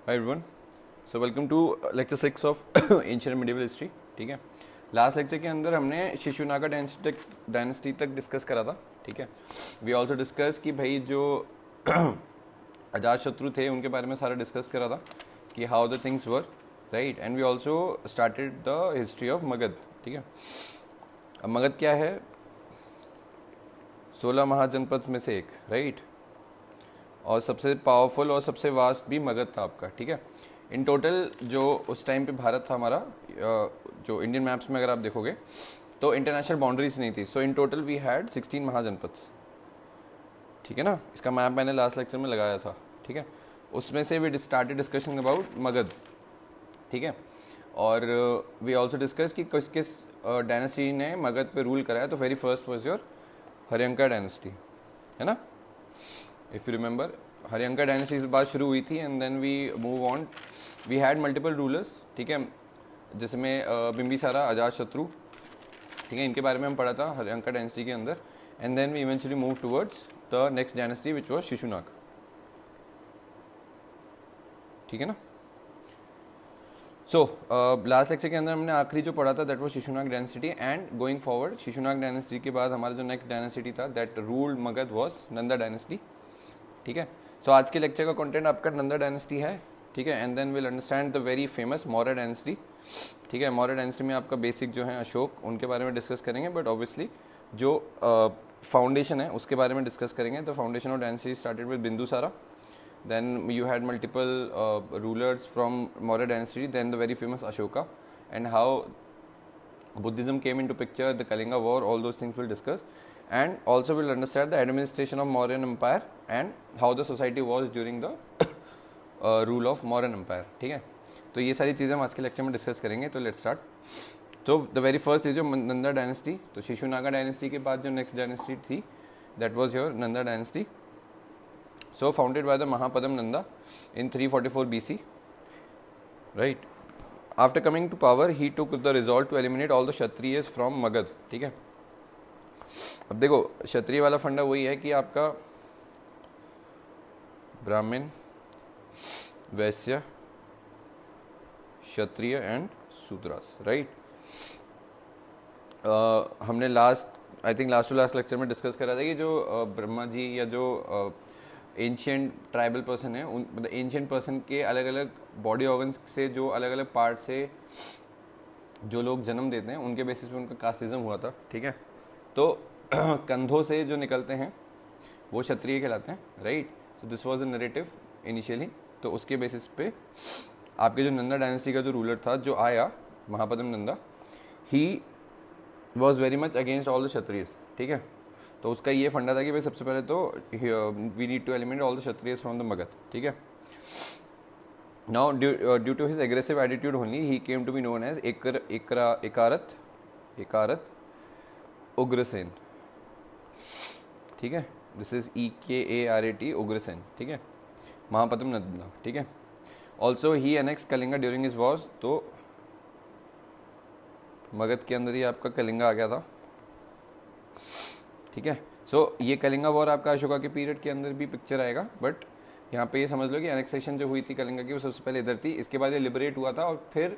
Hi everyone. So welcome to lecture 6 of ancient and medieval history. ठीक है, last lecture के अंदर हमने शिशुनागा डायनेस्टी तक डिस्कस करा था. ठीक है, वी ऑल्सो डिस्कस कि भाई जो अजात शत्रु थे उनके बारे में सारा डिस्कस करा था कि how the things were right. And we also started the history of Magadh. ठीक है, अब मगध क्या है? 16 महाजनपद में से एक राइट, और सबसे पावरफुल और सबसे वास्ट भी मगध था आपका. ठीक है, इन टोटल जो उस टाइम पे भारत था हमारा, जो इंडियन मैप्स में अगर आप देखोगे तो इंटरनेशनल बाउंड्रीज नहीं थी. सो इन टोटल वी हैड 16 महाजनपद. ठीक है ना, इसका मैप मैंने लास्ट लेक्चर में लगाया था. ठीक है, उसमें से we started discussion about Magadh. ठीक है, और वी ऑल्सो डिस्कस कि किस किस डायनेस्टी ने मगध पे रूल कराया. तो very first was your Haryanka dynasty, है ना. If you remember, Haryanka dynasty से बात शुरू हुई थी and then we move on. We had multiple rulers. ठीक है, जिसमें बिंबिसारा, अजातशत्रु, ठीक है, इनके बारे में हम पढ़ा था हरियंका डायनेस्टी के अंदर. And then we eventually move towards the next dynasty which was Shishunaga. ठीक है ना. सो लास्ट लेक्चर के अंदर हमने आखिरी जो पढ़ा था that was Shishunaga dynasty. And going forward Shishunaga dynasty के बाद हमारा जो नेक्स्ट डायनेस्टी था that ruled Magadh was Nanda dynasty. ठीक है, सो आज के लेक्चर का कंटेंट आपका नंदा डायनेस्टी है. ठीक है, and then will understand the very famous Maurya dynasty. ठीक है, मौर्य डायनेस्टी में आपका बेसिक जो है अशोक, उनके बारे में डिस्कस करेंगे. बट ऑब्वियसली जो फाउंडेशन है उसके बारे में डिस्कस करेंगे. The foundation of dynasty started with Bindusara. Then you had multiple rulers from Maurya dynasty, then the very famous Ashoka, and how Buddhism came into picture, the Kalinga war, all those things we'll discuss. And also we'll understand the administration of Mauryan Empire and how the society was during the rule of Mauryan Empire. ठीक है, तो ये सारी चीज़ें हम आज के lecture में डिस्कस करेंगे. तो लेट्स स्टार्ट. तो द वेरी फर्स्ट इज जो नंदा डायनेस्टी. तो शिशुनागा डायनेस्टी के बाद जो नेक्स्ट डायनेस्टी थी that was your Nanda dynasty. So founded by the Mahapadam Nanda in 344 BC, right? After coming to power, he took the resolve to eliminate all the Kshatriyas from Magad. ठीक है, अब देखो क्षत्रिय वाला फंडा वही है कि आपका ब्राह्मण, वैश्य, क्षत्रिय एंड शूद्रास. राइट, हमने last I think last to last lecture में डिस्कस करा था कि जो ब्रह्मा जी या जो एंशियंट ट्राइबल पर्सन है, उन मतलब एंशियंट पर्सन के अलग अलग बॉडी ऑर्गन्स से जो अलग अलग पार्ट से जो लोग जन्म देते हैं उनके बेसिस पे उनका कास्टिज्म हुआ था. ठीक है, तो कंधों से जो निकलते हैं वो क्षत्रिय कहलाते हैं. Right, so this was a narrative initially. तो उसके बेसिस पे आपके जो नंदा डायनेस्टी का जो रूलर था जो आया, Mahapadma Nanda, he was very much against all the Kshatriyas. ठीक है, तो उसका ये फंडा था कि भाई सबसे पहले तो we need to eliminate all the Kshatriyas from the Magadh. ठीक है, now due to his aggressive attitude only he came to be known as Ekarat Ugrasen. ठीक है, दिस इज EKARAT उग्रसेन. ठीक है, महापद्म नंदा. ठीक है, also he annex Kalinga during his Wars. तो मगध के अंदर ही आपका कलिंगा आ गया था. ठीक है, सो ये कलिंगा वॉर आपका अशोका के पीरियड के अंदर भी पिक्चर आएगा. बट यहाँ पे ये समझ लो कि एनेक्सेशन जो हुई थी कलिंगा की वो सबसे पहले इधर थी. इसके बाद ये लिबरेट हुआ था और फिर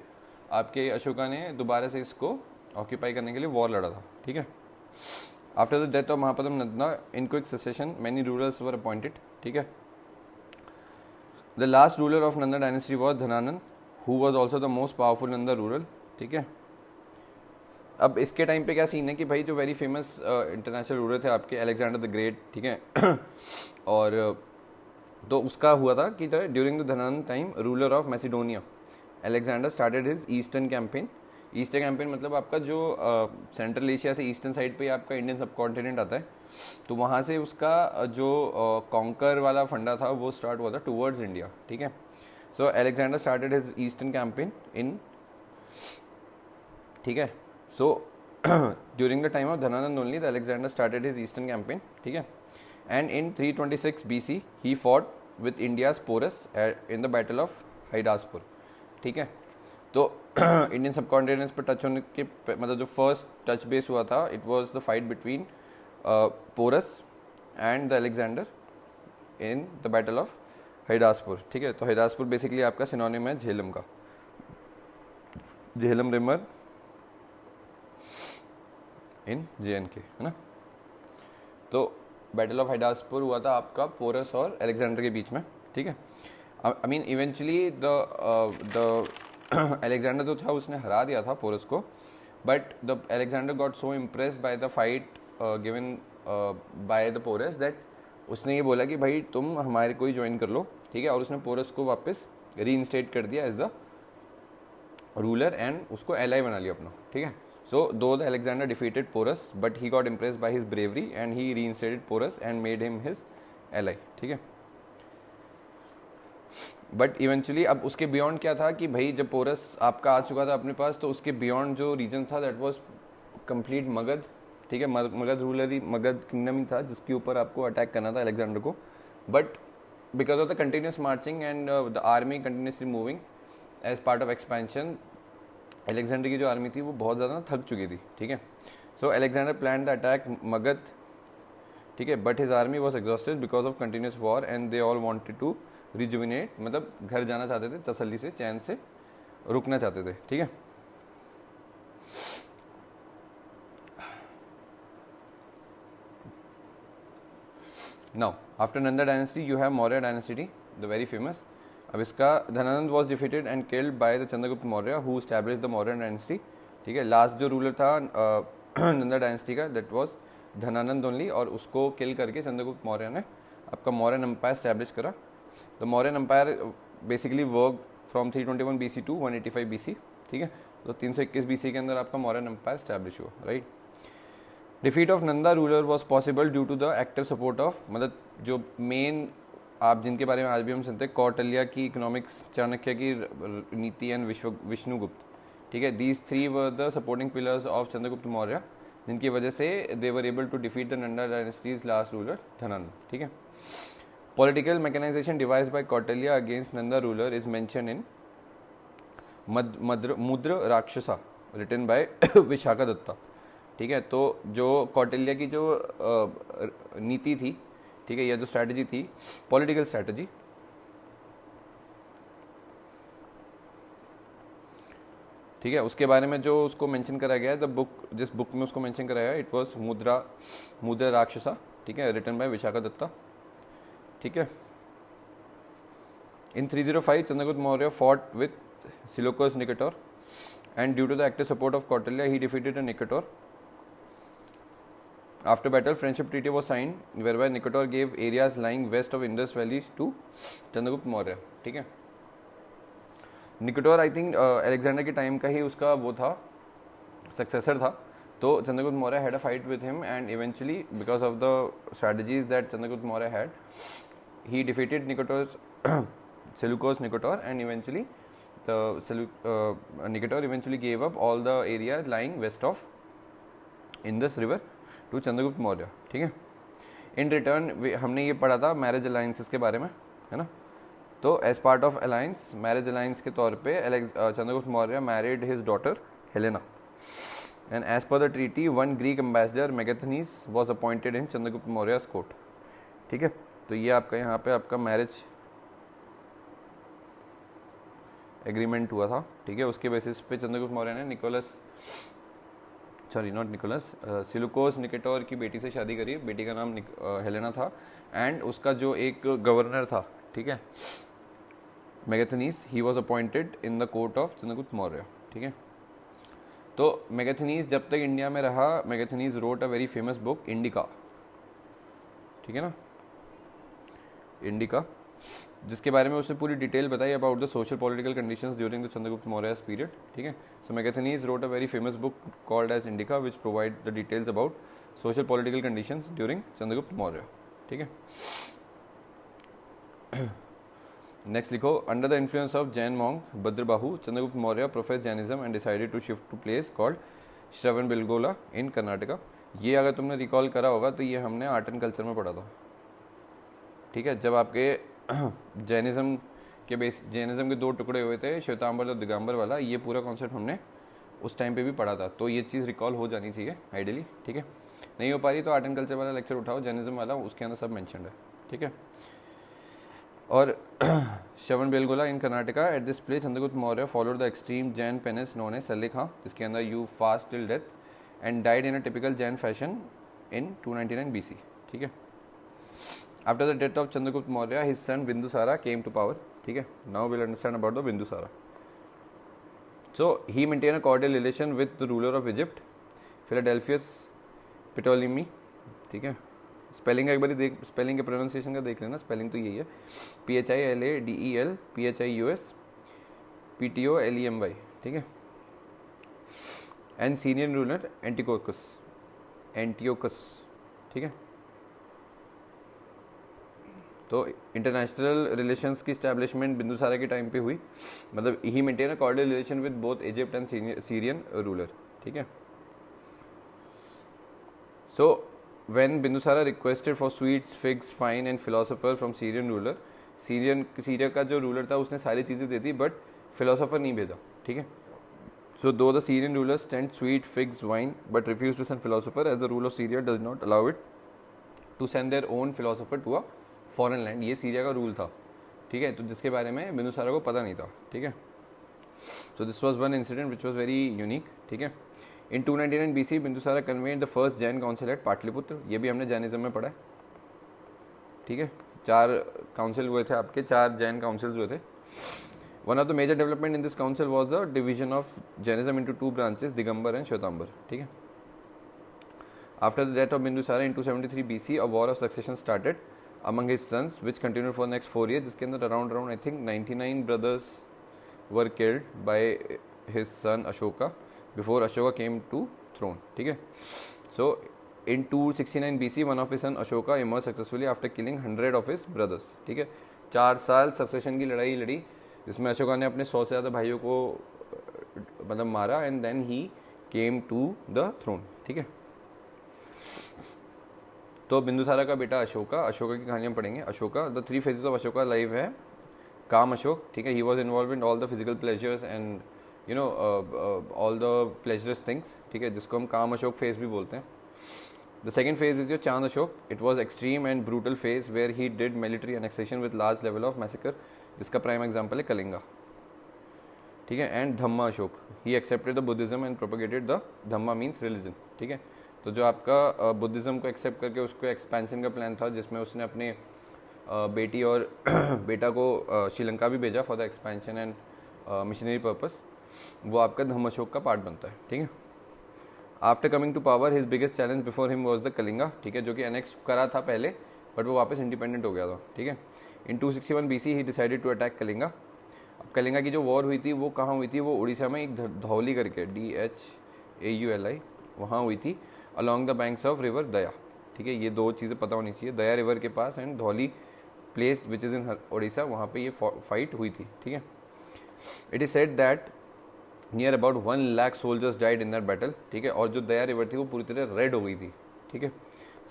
आपके अशोका ने दोबारा से इसको ऑक्यूपाई करने के लिए वॉर लड़ा था. ठीक है, after the death of Mahapadma Nanda in quick succession many rulers were appointed. ठीक है, the last ruler of Nanda dynasty was Dhanananda who was also the most powerful Nanda rural. ठीक है, अब इसके टाइम पे क्या सीन है कि भाई जो वेरी फेमस इंटरनेशनल रूलर थे आपके अलेक्जेंडर द ग्रेट. ठीक है, और तो उसका हुआ था कि during the Dhanananda time ruler of Macedonia Alexander started his eastern campaign. Eastern campaign मतलब आपका जो सेंट्रल एशिया से ईस्टर्न साइड पे आपका इंडियन सब कॉन्टिनेंट आता है, तो वहाँ से उसका जो कॉन्कर वाला फंडा था वो स्टार्ट हुआ था टूवर्ड्स इंडिया. ठीक है, so Alexander started his eastern campaign in. ठीक है, so during the time of Dhananand only the Alexander started his eastern campaign. ठीक है, and in 326 BC he fought with India's Porus in the battle of Hydaspur. ठीक है, तो Indian सब continents पर touch होने के मतलब जो फर्स्ट टच बेस हुआ था it was the fight between Porus and the Alexander in the battle of Hydaspes, ठीक है। तो हिडासपुर बेसिकली आपका सिनोनिम है झेलम का, झेलम रिवर इन JNK, है ना। तो बैटल ऑफ हिडासपुर हुआ था आपका पोरस और अलेक्जेंडर के बीच में, ठीक है। I mean eventually the Alexander जो था उसने हरा दिया था पोरस को, but the Alexander got so impressed by the fight given by the Porus that उसने ये बोला कि भाई तुम हमारे को ही ज्वाइन कर लो, ठीक है। और उसने पोरस को वापस रीइंस्टेट कर दिया एज द रूलर एंड उसको एलाई बना लिया अपना, ठीक है। So though the Alexander defeated Porus but he got impressed by his bravery and he reinstated Porus and made him his ally, ठीक है। बट इवेंचुअली अब उसके बियॉन्ड क्या था कि भाई जब पोरस आपका आ चुका था अपने पास, तो उसके बियॉन्ड जो रीजन था दैट वाज कंप्लीट मगध, ठीक है। मगध रूलर ही, मगध किंगडम ही था जिसके ऊपर आपको अटैक करना था अलेक्जेंडर को। But because of the continuous marching and the army continuously moving as part of expansion, Alexander की जो आर्मी थी वो बहुत ज़्यादा थक चुकी थी, ठीक है। So Alexander plan the attack Magadh, ठीक है, but his army was exhausted because of continuous war and they all wanted to rejuvenate, मतलब घर जाना चाहते थे तसल्ली से, चैन से रुकना चाहते थे, ठीक है। Now after Nanda dynasty you have Maurya dynasty, the very famous. अब इसका Dhanananda was defeated and killed by the Chandragupta Maurya who established the Maurya dynasty, ठीक है। लास्ट जो रूलर था नंदा डायनेस्टी का दैट वाज धनानंद ओनली, और उसको किल करके चंद्रगुप्त मौर्य ने आपका मौर्यन एम्पायर एस्टैब्लिश करा। The Mauryan empire basically work from 321 BC to 185 BC, ठीक है। तो 321 BC के अंदर आपका मौर्यन एम्पायर एस्टैब्लिश हुआ, right. Defeat of Nanda ruler was possible due to the active support of, मतलब जो मेन आप जिनके बारे में आज भी हम सुनते हैं, कौटिल्य की इकोनॉमिक्स, चाणक्य की नीति एंड विष्णुगुप्त, ठीक है। These three were the supporting pillars of Chandragupta Maurya, जिनकी वजह से they were able to defeat the Nanda dynasties last ruler Dhanananda, ठीक है। Political mechanization devised by Kautilya against Nanda ruler is mentioned in मुद्र राक्षसा written by विशाखादत्ता, ठीक है। तो जो कौटिल्य की जो नीति थी, ठीक है, या जो स्ट्रैटेजी थी, पॉलिटिकल स्ट्रैटेजी, ठीक है, उसके बारे में जो उसको मेंशन करा गया है, द बुक, जिस बुक में उसको मेंशन कराया गया, इट वाज मुद्रा राक्षसा, ठीक है, रिटन बाय विशाखादत्ता, ठीक है। इन 305 Chandragupta Maurya fought with Seleucus Nicator and due to the active support of Kautilya he defeated Nicator. After battle friendship treaty was signed whereby Nicator gave areas lying west of Indus Valley to Chandragupta Maurya, ठीक है। Nicator I think Alexander के time का ही उसका वो था, successor था। तो Chandragupta Maurya had a fight with him and eventually because of the strategies that Chandragupta Maurya had, he defeated Nicator's Seleucus Nicator and eventually Nicator eventually gave up all the areas lying west of Indus river to Chandragupta Maurya, ठीक है। In return हमने ये पढ़ा था marriage alliances के बारे में, है ना। तो as part of alliance, marriage alliance के तौर पे Chandragupta Maurya married his daughter Helena and as per the treaty one Greek ambassador Megasthenes was appointed in Chandragupta Maurya court, ठीक है। तो ये आपका यहाँ पे आपका मैरिज एग्रीमेंट हुआ था, ठीक है। उसके बेसिस पे चंद्रगुप्त मौर्य ने सिलुकोस निकेटर की बेटी से शादी करी। बेटी का नाम हेलेना था एंड उसका जो एक गवर्नर था, ठीक है, Megasthenes, he was appointed in the court of Chandragupta Maurya, ठीक है। तो मेगाथनीस जब तक इंडिया में रहा, Megasthenes wrote a very famous book Indica, ठीक है ना, इंडिका, जिसके बारे में उसने पूरी डिटेल बताई about the social political conditions during the Chandragupta Maurya period, ठीक है। So Megasthenes wrote a very famous book called as Indica which provide the details about social political conditions during Chandragupta Maurya, ठीक है। नेक्स्ट लिखो, under the influence of Jain monk Bhadrabahu Chandragupta Maurya profess Jainism and decided to shift to place called Shravanabelagola in Karnataka. ये अगर तुमने recall करा होगा तो ये हमने आर्ट एंड कल्चर में पढ़ा था, ठीक है। जब आपके जैनिज्म के दो टुकड़े हुए थे, श्वेतांबर और दिगंबर वाला, ये पूरा कॉन्सेप्ट हमने उस टाइम पे भी पढ़ा था। तो ये चीज़ रिकॉल हो जानी चाहिए आइडियली, ठीक है। नहीं हो पा रही तो आर्ट एंड कल्चर वाला लेक्चर उठाओ, जैनिज्म वाला, उसके अंदर सब मेंशन्ड है, ठीक है। और Shravanabelagola in Karnataka at this place Chandragupta Maurya followed the extreme Jain penance known as Sallekha, जिसके अंदर you fast till death and died in a typical Jain fashion in 299 BC. ठीक है. After the death of Chandragupta Maurya his son Bindusara came to power. ठीक है. Now will understand about the Bindusara. So he maintained a cordial relation with the ruler of Egypt, Philadelphus Ptolemy. ठीक है. Spelling का एक बार देख, spelling के प्रोनाउंसिएशन का देख लेना. स्पेलिंग तो यही है, PHILADEL PHIUS PTOLEMY. ठीक है. And senior ruler Antiochus. ठीक है. तो इंटरनेशनल रिलेशंस की स्टैब्लिशमेंट बिंदुसारा के टाइम पे हुई. मतलब he maintain a cordial relation with both Egypt and Syrian ruler. ठीक है. So when Bindusara requested for sweets, figs, fine and philosopher from Syrian ruler, Syria का जो रूलर था उसने सारी चीज़ें दे दी बट फिलोसोफर नहीं भेजा. ठीक है. So though the Syrian rulers sent sweet, figs, wine but refuse to send philosopher as the rule of Syria does not allow it to send their own philosopher to a foreign land. ये Syria का rule था. ठीक है. तो जिसके बारे में बिंदुसारा को पता नहीं था. ठीक है. So this was one incident which was very unique. ठीक है. In 299 BC Bindusara convened the first Jain council at Pataliputra. ये भी हमने जैनिज्म में पढ़ा है. ठीक है. 4 काउंसिल हुए थे आपके, 4 जैन काउंसिल्स हुए थे. One of the major development in this council was the division of Jainism into 2 branches, Digambar and Shwetambar. ठीक है. After the death of Bindusara in 273 BC a war of succession started among his sons which continued for the next 4 years, जिसके अंदर around I think 99 brothers were killed by his son Ashoka before Ashoka came to throne. ठीक है. So in 269 BC one of his son Ashoka emerged successfully after killing 100 of his brothers. ठीक है. 4 साल succession की लड़ाई लड़ी जिसमें अशोका ने अपने 100 से ज़्यादा भाइयों को मतलब मारा and then he came to the throne. ठीक है. तो बिंदुसारा का बेटा अशोका की कहानियाँ पढ़ेंगे. Ashoka, the 3 phases of Ashoka life है. काम अशोक. ठीक है. He was involve in all the physical pleasures and you know all the pleasurous things. ठीक है. जिसको हम काम अशोक फेज भी बोलते हैं. The second phase is your Chand Ashok. It was extreme and brutal phase where he did military annexation with large level of massacre, जिसका prime example है कलिंगा. ठीक है. And Dhamma Ashok, he accepted the Buddhism and propagated the Dhamma means religion. ठीक है. तो जो आपका Buddhism को एक्सेप्ट करके उसको एक्सपेंशन का प्लान था जिसमें उसने अपने बेटी और बेटा को श्रीलंका भी भेजा for the expansion and machinery purpose, वो आपका धम्म अशोक का पार्ट बनता है. ठीक है. After coming to power his biggest challenge before him was the Kalinga. ठीक है. जो कि एनेक्स करा था पहले बट वो वापस इंडिपेंडेंट हो गया था. ठीक है. In 261 BC he decided to attack Kalinga. अब कलिंगा की जो वॉर हुई थी वो कहाँ हुई थी? वो उड़ीसा में एक धौली करके DHAULI वहाँ हुई थी along the banks of river Daya. ठीक है. ये 2 चीज़ें पता होनी चाहिए. दया रिवर के पास and Dhauli place which is in Orissa, वहाँ पे ये फाइट हुई थी. ठीक है. It is said that near about 1 lakh soldiers died in that battle. ठीक है. और जो दया रिवर थी वो पूरी तरह रेड हो गई थी. ठीक है.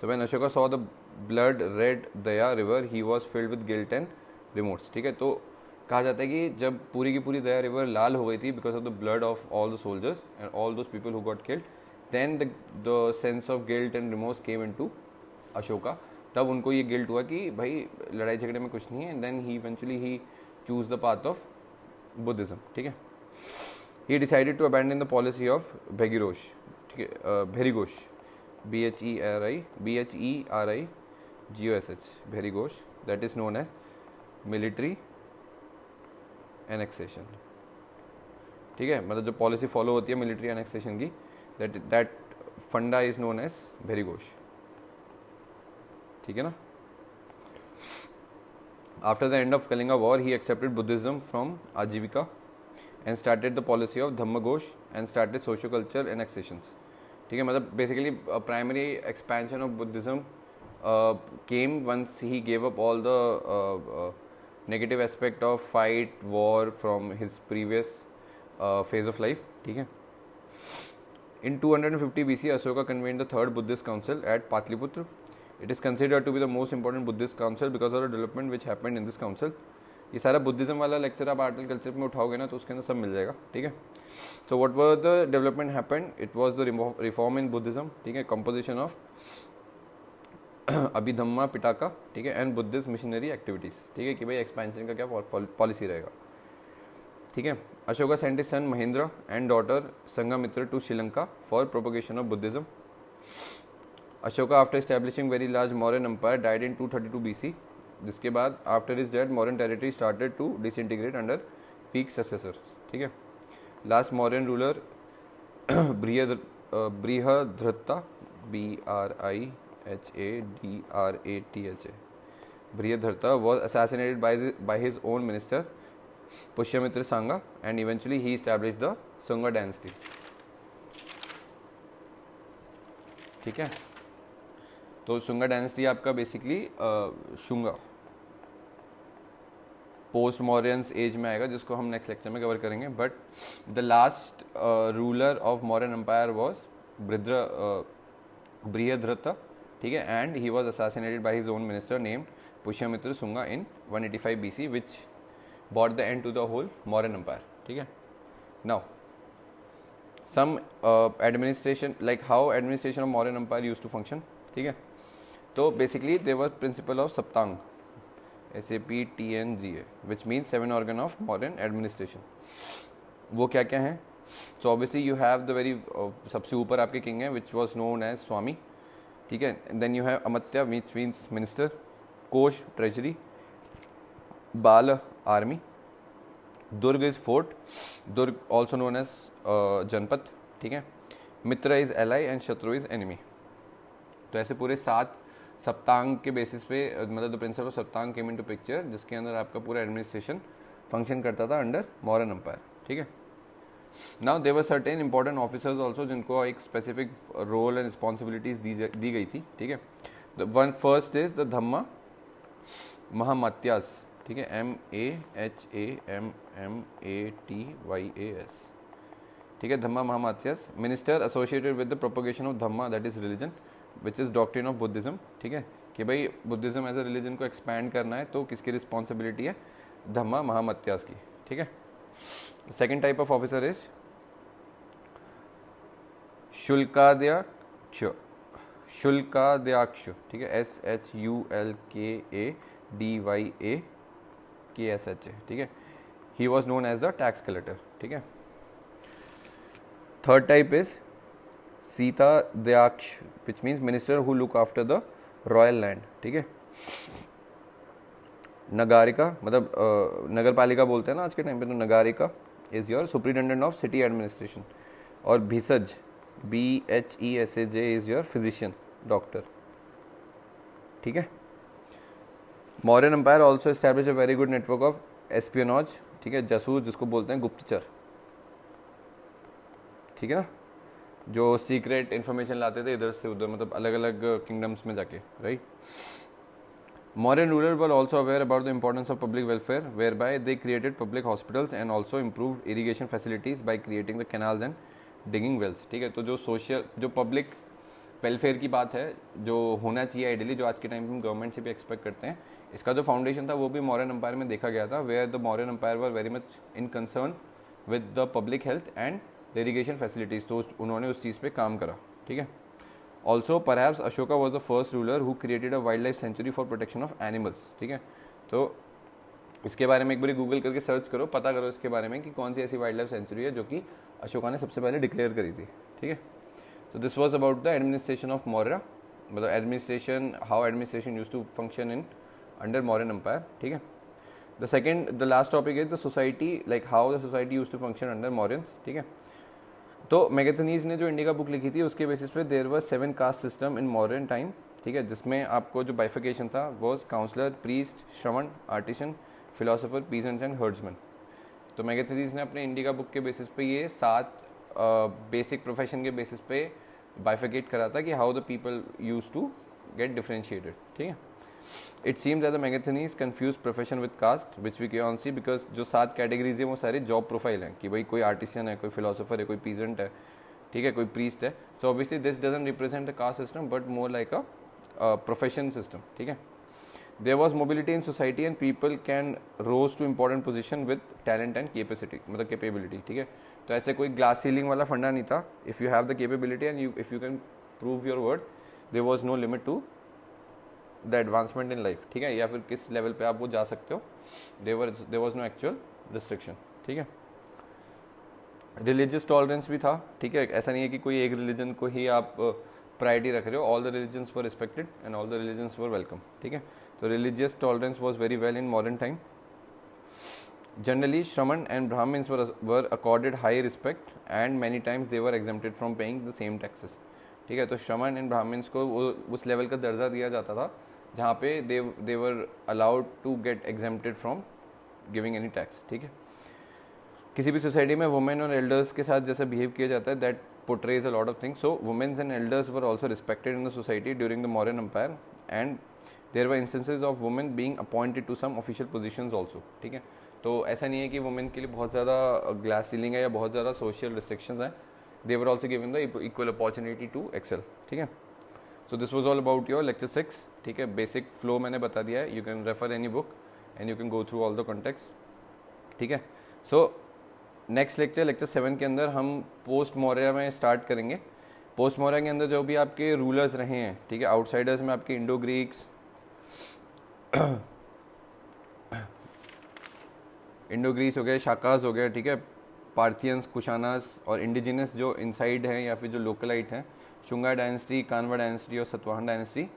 So when Ashoka saw the blood red Daya river he was filled with guilt and remorse. ठीक है. तो कहा जाता है कि जब पूरी की पूरी दया रिवर लाल हो गई थी because of the blood of all the soldiers and all those people who got killed, then the sense of guilt and remorse came into Ashoka. तब उनको ये गिल्ट हुआ कि भाई लड़ाई झगड़े में कुछ नहीं है. and then he eventually he choose the path of Buddhism. ठीक है. he decided to abandon the policy of Bhagirash. ठीक है. Bhagirash, BHERIGOSH, Bhagirash, that is known as military annexation. ठीक है. मतलब जो पॉलिसी फॉलो होती है मिलिट्री एनेक्सेशन की, that funda is known as Bherighosh. ठीक है ना. After the end of Kalinga war he accepted Buddhism from Ajivika and started the policy of Dhammaghosh and started socio cultural annexations. ठीक है. मतलब basically primary expansion of Buddhism came once he gave up all the negative aspect of fight war from his previous phase of life. ठीक है. In 250 BC, Ashoka convened the third Buddhist council at Patliputra. It is considered to be the most important Buddhist council because of the development which happened in this council. ये सारा Buddhism वाला lecture आप art and culture में उठाओगे ना तो उसके अंदर सब मिल जाएगा. ठीक है. So what were the development happened? It was the reform in Buddhism. ठीक है. कंपोजिशन ऑफ अभिधम्मा पिटाका, ठीक है, एंड बुद्धिस्ट मिशनरी एक्टिविटीज़, ठीक है, कि भाई एक्सपेंशन का क्या पॉलिसी रहेगा, ठीक है. Ashoka sent son Mahendra and daughter Sanghamitra to Sri Lanka for propogation of Buddhism. Ashoka after establishing very large Mauryan empire died in 232 BC. जिसके बाद after his death Mauryan territory started to disintegrate under weak successor, ठीक है. Last Mauryan ruler Brihadratha BRIHADRATHA Brihadratha was assassinated by his own minister Pushyamitra Sangha, and eventually he established the Sunga dynasty. ठीक है, तो Shunga dynasty आपका basically Shunga post Mauryans age में आएगा, जिसको हम नेक्स्ट लेक्चर में कवर करेंगे. But the last ruler of Mauryan empire was Brihadratha, ठीक है, and he was assassinated by his own minister named Pushyamitra Sunga in 185 BC, which brought the end to the whole Mauryan empire, ठीक है. Now some administration, like how administration of Mauryan empire used to function, ठीक है. तो basically they were principle of Saptang, SAPTNGA, which means 7 organ of Mauryan administration. वो क्या क्या हैं? So obviously you have the very सबसे ऊपर आपके किंग हैं, which was known as स्वामी, ठीक है. Then you have Amatya, which means minister, Kosh treasury, Bal army, Durg is fort, Durg also known as Janapad, ठीक है. Mitra is ally and Shatru is enemy. तो ऐसे पूरे 7 सप्तांग के बेसिस पे, मतलब the principle of Saptang came into picture, जिसके अंदर आपका पूरा एडमिनिस्ट्रेशन फंक्शन करता था अंडर मौर्यन एम्पायर, ठीक है. Now there were certain important officers also, जिनको एक स्पेसिफिक रोल एंड रिस्पॉन्सिबिलिटीज दी गई थी, ठीक है. The one first is the Dhamma Mahamatyas, ठीक है, MAHAMMATYAS, ठीक है, Dhamma Mahamatyas. Minister associated with the propogation of Dhamma, that is religion, which is doctrine of Buddhism, ठीक है, कि भाई बुद्धिज्म एज अ रिलीजन को एक्सपैंड करना है, तो किसकी रिस्पॉन्सिबिलिटी है? धम्मा महामात्यास की, ठीक है. Second type of officer is Shulkadhyaksh, Shulkadhyaksh, ठीक है, SHULKADYAKSH, ठीक है. He was known as the tax collector, ठीक है. Third type is Sitadhyaksh, which means minister who look after the royal land, ठीक है. नगारिका, मतलब नगर पालिका बोलते हैं ना आज के टाइम पे, तो Nagarika is your superintendent of city administration. और Bhesaj, BHESAJ is your physician, doctor, ठीक है. Mauryan empire also establish a very good network of espionage, ठीक है, जासूस जिसको बोलते हैं गुप्तचर, ठीक है ना, जो सीक्रेट इन्फॉर्मेशन लाते थे इधर से उधर, मतलब अलग अलग किंगडम्स में जाके, right. Mauryan rulers were also aware about the importance of public welfare, whereby they created public hospitals and also improved irrigation facilities by creating the canals and digging wells, ठीक है. तो जो सोशल, जो public welfare की बात है, जो होना चाहिए आइडियली, जो आज के टाइम में हम गवर्नमेंट से भी एक्सपेक्ट करते हैं, इसका जो फाउंडेशन था वो भी मौर्यन एम्पायर में देखा गया था, where the Mauryan empire were very much in concern with the public health and the irrigation facilities. तो उन्होंने उस चीज़ पे काम करा, ठीक है. Also perhaps Ashoka was the first ruler who created a wild life sanctuary for protection of animals, ठीक है. तो इसके बारे में एक बार गूगल करके सर्च करो, पता करो इसके बारे में कि कौन सी ऐसी वाइल्ड लाइफ सेंचुरी है जो कि अशोका ने सबसे पहले डिक्लेयर करी थी, ठीक है. तो this was about the administration of Maurya, मतलब administration, how administration use to function in under Mauryan empire, ठीक है. The last topic is the society, like how the society use to function under Mauryans, ठीक है. तो मैगेथनीज ने जो इंडिका बुक लिखी थी उसके बेसिस पे there were 7 caste system in modern time, ठीक है, जिसमें आपको जो बाइफिकेशन था वॉज काउंसलर, प्रीस्ट, श्रवण, artisan, philosopher, peasant and herdsman. तो मैगेथनीज ने अपने इंडिका बुक के बेसिस पे ये 7 बेसिक प्रोफेशन के बेसिस पे बाइफिकेट करा था कि how the people use to get differentiated, ठीक है. It seems that the Megasthenes confuse profession with caste, which we can see, because जो 7 कैटेगरीज है वो सारी जॉब प्रोफाइल हैं, कि भाई कोई आर्टिशियन है, कोई फिलोसोफर है, कोई पीजेंट है, ठीक है, कोई प्रीस्ट है. So obviously this doesn't represent the caste system but more like a profession system, ठीक है. There was mobility in society and people can rose to important position with talent and capacity, मतलब capability, ठीक है. तो ऐसे कोई glass ceiling वाला funda नहीं था. If you have the capability and if you can prove your worth, there was no limit to the advancement in life, ठीक है, या फिर किस लेवल पे आप वो जा सकते हो, there was no actual restriction, ठीक है। रिलीजियस टॉलरेंस भी था, ठीक है, ऐसा नहीं है कि कोई एक रिलीजन को ही आप प्रायोरिटी रख रहे हो, all the religions were respected and all the religions were welcome, ठीक है। तो religious tolerance was very well in modern time. Generally Shramana and Brahmans were accorded high respect and many times they were exempted from paying the same taxes, ठीक है। तो श्रमण and Brahmins को उस level का दर्जा दिया जाता था जहाँ पे they were allowed to get exempted from giving any tax, ठीक है। किसी भी सोसाइटी में वुमेन और एल्डर्स के साथ जैसा बिहेव किया जाता है, that portrays a lot of things. So womens and elders were also respected in the society during the modern empire and there were instances of women being appointed to some official positions also, ठीक है। तो ऐसा नहीं है कि women के लिए बहुत ज़्यादा ग्लास सीलिंग है या बहुत ज़्यादा सोशल रिस्ट्रिक्शंस हैं, they were also given the equal opportunity to excel, ठीक है। So this was all about your lecture 6, ठीक है। बेसिक फ्लो मैंने बता दिया है, you can refer any book and you can go through all the context, ठीक है। सो नेक्स्ट लेक्चर 7 के अंदर हम पोस्ट मौर्य में स्टार्ट करेंगे। पोस्ट मौर्य के अंदर जो भी आपके रूलर्स रहे हैं, ठीक है, आउटसाइडर्स में आपके इंडो ग्रीक्स, इंडो ग्रीस हो गए, शाकास हो गए, ठीक है, पार्थियंस, कुशानास, और इंडिजिनस जो इनसाइड हैं या फिर जो लोकलाइट हैं, शुंगा डायनेस्टी, कान्वा डायनेस्टी और सतवाहन डायनेस्टी,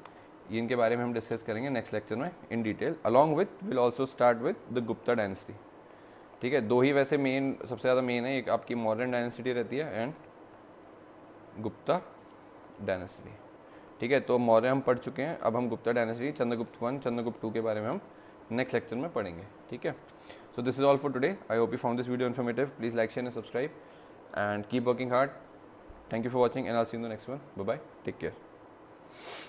इनके बारे में हम डिस्कस करेंगे नेक्स्ट लेक्चर में in detail. Along with will also start with the Gupta dynasty, ठीक है। दो ही वैसे मेन, सबसे ज़्यादा मेन है, एक आपकी मॉडर्न डायनेस्टी रहती है एंड गुप्ता डायनेस्टी, ठीक है। तो मौर्य हम पढ़ चुके हैं, अब हम गुप्ता डायनेस्टी, चंद्रगुप्त 1, चंद्रगुप्त 2 के बारे में हम नेक्स्ट लेक्चर में पढ़ेंगे, ठीक है। So this is all for today. I hope you found this video informative. Please like, share and subscribe and keep working hard. Thank you for watching and I'll see you in the next one. Bye bye. Take care.